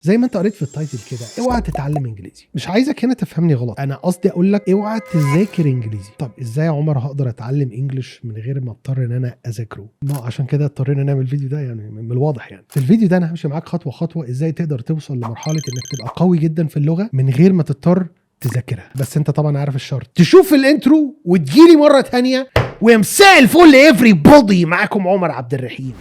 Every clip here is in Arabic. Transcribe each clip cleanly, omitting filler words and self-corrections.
زي ما انت قريت في التايتل كده، اوعى تتعلم انجليزي. مش عايزك هنا تفهمني غلط، انا قصدي اقول لك اوعى تذاكر انجليزي. طب ازاي يا عمر هقدر اتعلم انجليش من غير ما اضطر ان انا اذاكره؟ ما عشان كده اضطرينا نعمل الفيديو ده، يعني من الواضح يعني في الفيديو ده انا همشي معاك خطوه خطوه ازاي تقدر توصل لمرحله انك تبقى قوي جدا في اللغه من غير ما تضطر تذاكرها. بس انت طبعا عارف الشرط، تشوف الانترو وتجيلي مره ثانيه. ومساء الفل افري بودي، معاكم عمر عبد الرحيم.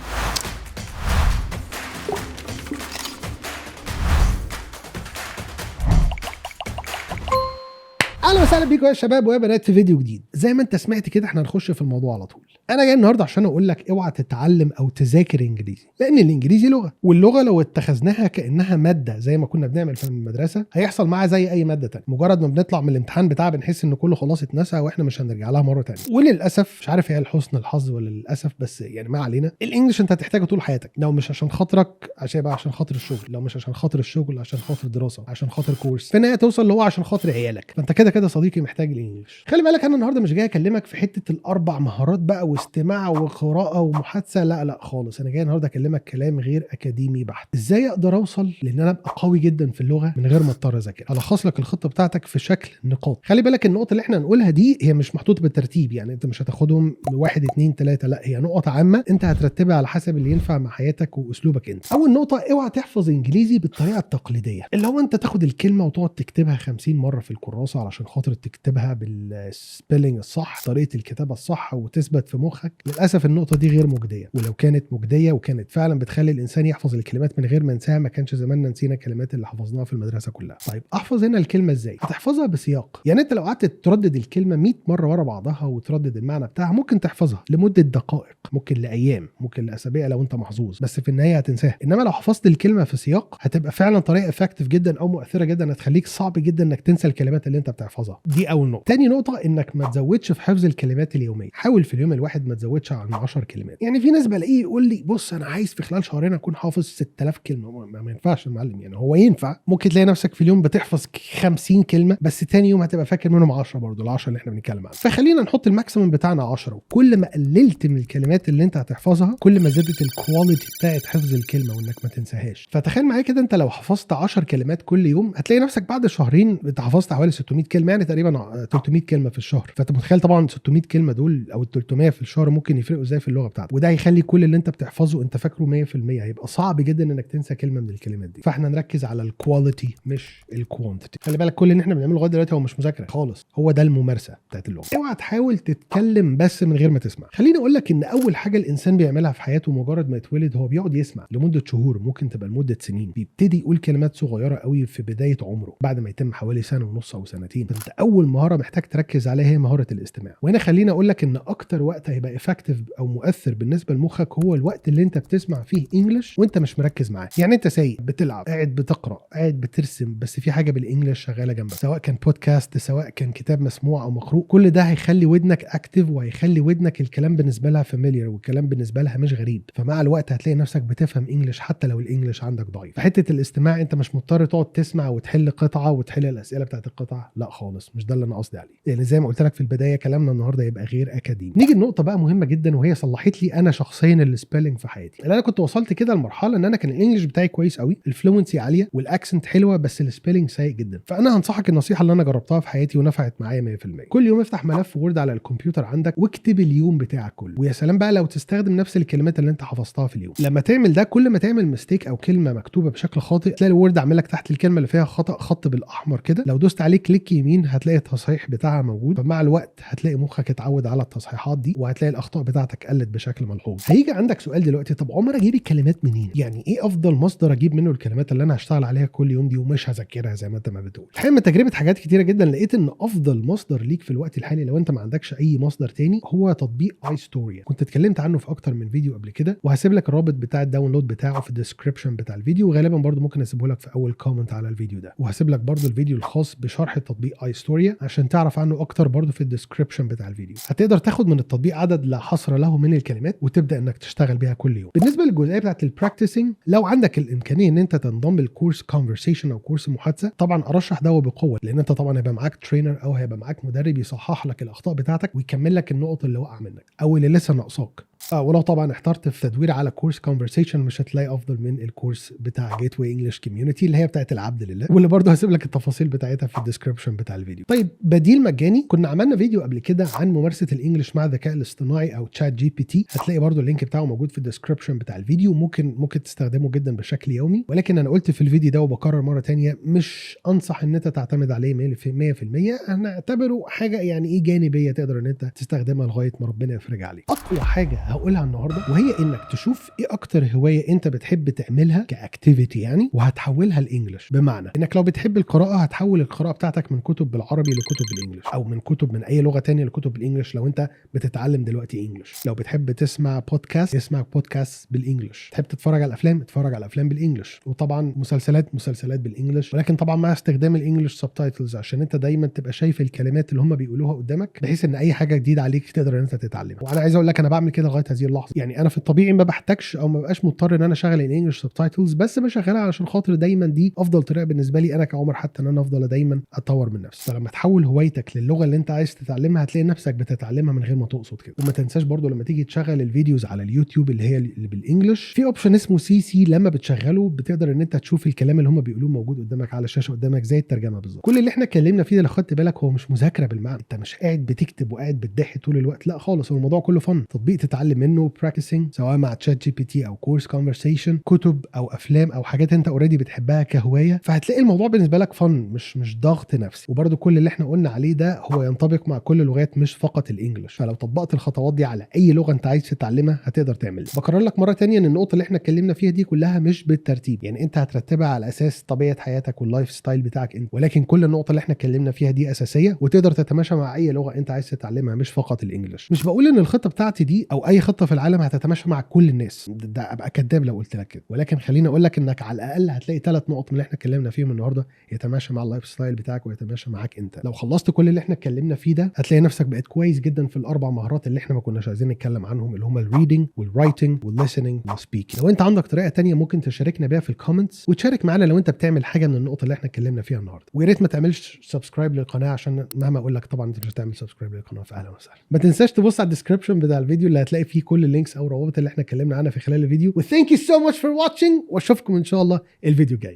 اهلا وسهلا بيكم يا شباب ويا بنات في فيديو جديد. زي ما انت سمعت كده احنا هنخش في الموضوع على طول. انا جاي النهارده عشان اقول لك اوعى تتعلم او تذاكر انجليزي، لان الانجليزي لغه، واللغه لو اتخذناها كانها ماده زي ما كنا بنعمل في المدرسه هيحصل معاها زي اي ماده تانية. مجرد ما بنطلع من الامتحان بتاعها بنحس ان كله خلاص اتنسى واحنا مش هنرجع لها مره تانية. وللاسف مش عارف هي لحسن الحظ ولا للاسف، بس يعني ما علينا، الانجليش انت هتحتاجه طول حياتك، لو مش عشان خاطرك عشان يبقى عشان خاطر الشغل، لو مش عشان خاطر الشغل عشان خاطر دراسه، عشان خاطر كورس، في النهايه توصل اللي هو عشان خاطر عيالك. فانت كده كده صديقي محتاج الانجليش. خلي بالك انا النهارده مش جاي اكلمك في حته الاربع مهارات بقى واستماع وقراءه ومحادثه، لا خالص. انا جاي النهارده اكلمك كلام غير اكاديمي بحت. ازاي اقدر اوصل لان انا ابقى قوي جدا في اللغه من غير ما اضطر اذاكر. هلخص لك الخطه بتاعتك في شكل نقاط. خلي بالك النقط اللي احنا هنقولها دي هي مش محطوطه بالترتيب، يعني انت مش هتاخدهم 1 2 3، لا هي نقط عامه انت هترتبها على حسب اللي ينفع مع حياتك واسلوبك انت. اول نقطه، اوعى تحفظ انجليزي بالطريقه التقليديه، اللي هو انت تاخد الكلمه وتقعد تكتبها 50 مره في الكراسه علشان خاطر تكتبها بالسبيلنج الصح، طريقه الكتابه الصح، وتثبت في مخك. للاسف النقطه دي غير مجديه، ولو كانت مجديه وكانت فعلا بتخلي الانسان يحفظ الكلمات من غير ما ينساها ما كانش زماننا نسينا الكلمات اللي حفظناها في المدرسه كلها. طيب احفظ هنا الكلمه ازاي؟ هتحفظها بسياق. يعني انت لو قعدت تردد الكلمه 100 مره ورا بعضها وتردد المعنى بتاعها ممكن تحفظها لمده دقائق، ممكن لايام، ممكن لاسابيع لو انت محظوظ، بس في النهايه هتنساها. انما لو حفظت الكلمه في سياق هتبقى فعلا طريقه افكتيف جدا او مؤثره جدا، هتخليك صعب جدا انك تنسى الكلمات اللي انت بتحفظها. دي اول نقطه. تاني نقطه، انك ما تزودش في حفظ الكلمات اليوميه. حاول في اليوم الواحد ما تزودش عن 10 كلمات. يعني في ناس بلاقيه يقول لي بص انا عايز في خلال شهرين اكون حافظ 6000 كلمه. ما ينفعش يا معلم، يعني هو ينفع ممكن تلاقي نفسك في اليوم بتحفظ 50 كلمه بس تاني يوم هتبقى فاكر منهم 10 برضه، ال10 اللي احنا بنتكلم عنها. فخلينا نحط الماكسيمم بتاعنا 10، وكل ما قللت من الكلمات اللي انت هتحفظها كل ما زادت الكواليتي بتاعت حفظ الكلمه وانك ما تنساهاش. فتخيل معايا كده، انت لو حفظت 10 كلمات كل يوم هتلاقي نفسك بعد شهرين انت حفظت حوالي 600 كلمه، يعني تقريبا 300 كلمه في الشهر. فانت متخيل طبعا 600 كلمه دول او ال 300 في الشهر ممكن يفرقوا ازاي في اللغه بتاعتك، وده هيخلي كل اللي انت بتحفظه انت فاكره 100%. هيبقى صعب جدا انك تنسى كلمه من الكلمات دي. فاحنا نركز على الكواليتي مش الكوانتيتي. خلي بالك كل اللي احنا بنعمله لغايه دلوقتي هو مش مذاكره خالص، هو ده الممارسه بتاعت اللغه. اوعى تحاول تتكلم بس من غير ما تسمع. خليني اقول لك ان اول حاجه الانسان بيعملها في حياته مجرد ما يتولد هو بيقعد يسمع لمده شهور، ممكن تبقى لمده سنين. بيبتدي يقول كلمات صغيره قوي في بدايه عمره بعد ما يتم حوالي سنه ونص او سنتين. فانت اول مهاره محتاج تركز عليها هي مهاره الاستماع. وهنا خليني اقول لك ان اكتر وقت هيبقى افكتيف او مؤثر بالنسبه لمخك هو الوقت اللي انت بتسمع فيه انجلش وانت مش مركز معاه. يعني انت سايق، بتلعب، قاعد بتقرا، قاعد بترسم، بس في حاجه بالانجلش شغاله جنبك، سواء كان بودكاست، سواء كان كتاب مسموع او مقروء، كل ده هيخلي ودنك اكتيف وهيخلي ودنك الكلام بالنسبه لها فاميليار والكلام بالنسبه لها مش غريب. فمع الوقت هتلاقي نفسك بتفهم انجلش حتى لو الانجلش عندك ضعيف. فحته الاستماع انت مش مضطر تقعد تسمع وتحل قطعه وتحل الاسئله بتاعت القطعه، لا خالص، مش ده اللي انا قصدي عليه. يعني زي ما قلت لك في البدايه كلامنا النهارده يبقى غير اكاديمي. نيجي لنقطه بقى مهمه جدا وهي صلحت لي انا شخصيا السبيلنج في حياتي. انا كنت وصلت كده لمرحله ان انا كان الانجليش بتاعي كويس قوي، الفلوينسي عاليه والاكسنت حلوه، بس السبيلنج سيء جدا. فانا هنصحك النصيحه اللي انا جربتها في حياتي ونفعت معايا 100%. كل يوم افتح ملف وورد على الكمبيوتر عندك واكتب اليوم بتاعك كله، ويا سلام بقى لو تستخدم نفس الكلمات اللي انت حفظتها في اليوم. لما تعمل ده كل ما تعمل ميستيك او كلمه مكتوبه بشكل خاطئ تلاقي الوورد عامل لك تحت الكلمه اللي فيها خطا خط بالاحمر كده، لو دوست عليه كليك يمين هتلاقي التصحيح بتاعها موجود. فمع الوقت هتلاقي مخك اتعود على التصحيحات دي وهتلاقي الاخطاء بتاعتك قلت بشكل ملحوظ. هيجي عندك سؤال دلوقتي، طب عمر اجيب الكلمات منين؟ يعني ايه افضل مصدر اجيب منه الكلمات اللي انا هشتغل عليها كل يوم دي ومش هذاكرها زي ما انت ما بتقول؟ الحقيقه من تجربه حاجات كتيره جدا لقيت ان افضل مصدر ليك في الوقت الحالي لو انت ما عندكش اي مصدر تاني هو تطبيق ايستوريا. كنت اتكلمت عنه في اكتر من فيديو قبل كده، وهسيب لك الرابط بتاع الداونلود بتاعه في الديسكربشن بتاع الفيديو، وغالبا برضو ممكن اسيبه لك في اول كومنت على الفيديو ده، وهسيب لك برضو الفيديو الخاص بشرح تطبيق ايستوريا عشان تعرف عنه اكتر برضو في الديسكربشن بتاع الفيديو. هتقدر تاخد من التطبيق عدد لا حصر له من الكلمات وتبدا انك تشتغل بيها كل يوم. بالنسبه للجزئيه بتاعه البراكتسنج، لو عندك الامكانيه ان انت تنضم للكورس كونفرسيشن او كورس محادثه طبعا ارشح ده وبقوه، لان انت طبعا هيبقى معاك ترينر او هيبقى معاك مدرب يصحح لك الاخطاء بتاعتك ويكمل لك النقط اللي وقع منك او اللي لسه ناقصاك. ولو طبعا احترت في تدوير على كورس كونفرسيشن مش هتلاقي افضل من الكورس بتاع جيت واي انجلش كوميونتي اللي هي بتاعت العبد لله، واللي برضه هسيب لك التفاصيل بتاعتها في الديسكربشن بتاع الفيديو. طيب بديل مجاني، كنا عملنا فيديو قبل كده عن ممارسه الانجليش مع الذكاء الاصطناعي او تشات جي بي تي، هتلاقي برضه اللينك بتاعه موجود في الديسكربشن بتاع الفيديو، ممكن تستخدمه جدا بشكل يومي. ولكن انا قلت في الفيديو ده وبكرر مره ثانيه مش انصح ان انت تعتمد عليه 100%. انا اعتبره حاجه يعني ايه جانبيه تقدر ان انت تستخدمها لغايه ما ربنا يفرج عليك. اقوى حاجه هقولها النهارده وهي انك تشوف ايه اكتر هوايه انت بتحب تعملها كاكتيفيتي يعني، وهتحولها لانجلش. بمعنى انك لو بتحب القراءه هتحول القراءه بتاعتك من كتب بالعربي لكتب بالانجلش، او من كتب من اي لغه تانية لكتب بالانجلش لو انت بتتعلم دلوقتي انجلش. لو بتحب تسمع بودكاست اسمع بودكاست بالانجلش. تحب تتفرج على افلام اتفرج على افلام بالانجلش. وطبعا مسلسلات بالانجلش، ولكن طبعا مع استخدام الانجلش سبتايتلز عشان انت دايما تبقى شايف الكلمات اللي هم بيقولوها قدامك، بحيث ان اي حاجه جديده عليك تقدر ان انت تتعلمها. وانا عايز اقول لك انا بعمل كده لغايه هذه اللحظه. يعني انا في الطبيعي ما بحتاجش او ما بقاش مضطر ان انا اشغل الانجلش سبتايتلز، بس بشغلها علشان خاطر دايما دي افضل طريقه بالنسبه لي انا كعمر، حتى ان انا افضل دايما اطور من نفسي. فلما تحول هوايتك للغه اللي انت عايز تتعلمها هتلاقي نفسك بتتعلمها من غير ما تقصد كده. وما تنساش برضو لما تيجي تشغل الفيديوز على اليوتيوب اللي هي اللي بالانجلش، في اوبشن اسمه سي لما بتشغله بتقدر ان انت تشوف الكلام اللي هم بيقولوه موجود قدامك على الشاشه قدامك زي الترجمه بالظبط. كل اللي احنا اتكلمنا فيه ده لو خدت بالك هو مش مذاكره بالمعنى، انت مش قاعد بتكتب وقاعد بتضحي طول الوقت، لا خالص. هو الموضوع كله فن، تطبيق تتعلم منه، براكتسنج سواء مع تشات جي بي تي او كورس كونفرسيشن، كتب او افلام او حاجات انت اوريدي بتحبها كهوايه. فهتلاقي الموضوع بالنسبه لك فن، مش ضغط نفسي. وبرده كل اللي احنا قلنا عليه ده هو ينطبق مع كل اللغات مش فقط الانجليش. فلو طبقت الخطوات دي على اي لغه انت عايز تتعلمها هتقدر تعملها. بكرر لك مره ثانيه ان النقطه اللي احنا اتكلمنا فيها دي كلها مش بالترتيب، يعني انت هترتبها على اساس طبيعه حياتك واللايف ستايل بتاعك انت، ولكن كل النقطه اللي احنا اتكلمنا فيها دي اساسيه وتقدر تتماشى مع اي لغه انت عايز تتعلمها مش فقط الانجليش. مش بقول ان الخطه بتاعتي دي او اي خطه في العالم هتتماشى مع كل الناس، ده ابقى كذاب لو قلت لك كده. ولكن خليني اقول لك انك على الاقل هتلاقي 3 نقط من اللي احنا اتكلمنا فيهم النهارده يتماشى مع اللايف ستايل بتاعك ويتماشى معاك انت. لو خلصت كل اللي احنا اتكلمنا فيه ده هتلاقي نفسك بقيت كويس جدا في الاربع مهارات اللي احنا ما كناش عايزين نتكلم عنهم، اللي هم الريدنج والرايتنج والليسننج والسبيكينج. لو انت عندك طريقه تانية ممكن تشاركنا بيها في الكومنتس، وتشارك معانا لو انت بتعمل حاجه من النقط اللي احنا اتكلمنا فيها النهارده. ويا ريت ما تعملش سبسكرايب للقناه عشان مهما اقول لك طبعا انت مش هتعمل سبسكرايب للقناه، فاهلا وسهلا. ما تنساش تبص على الديسكربشن بتاع الفيديو اللي هتلاقي فيه كل اللينكس او روابط اللي احنا اتكلمنا عنها في خلال الفيديو. وثانك يو سو ماتش فور واتشنج، واشوفكم ان شاء الله الفيديو الجاي.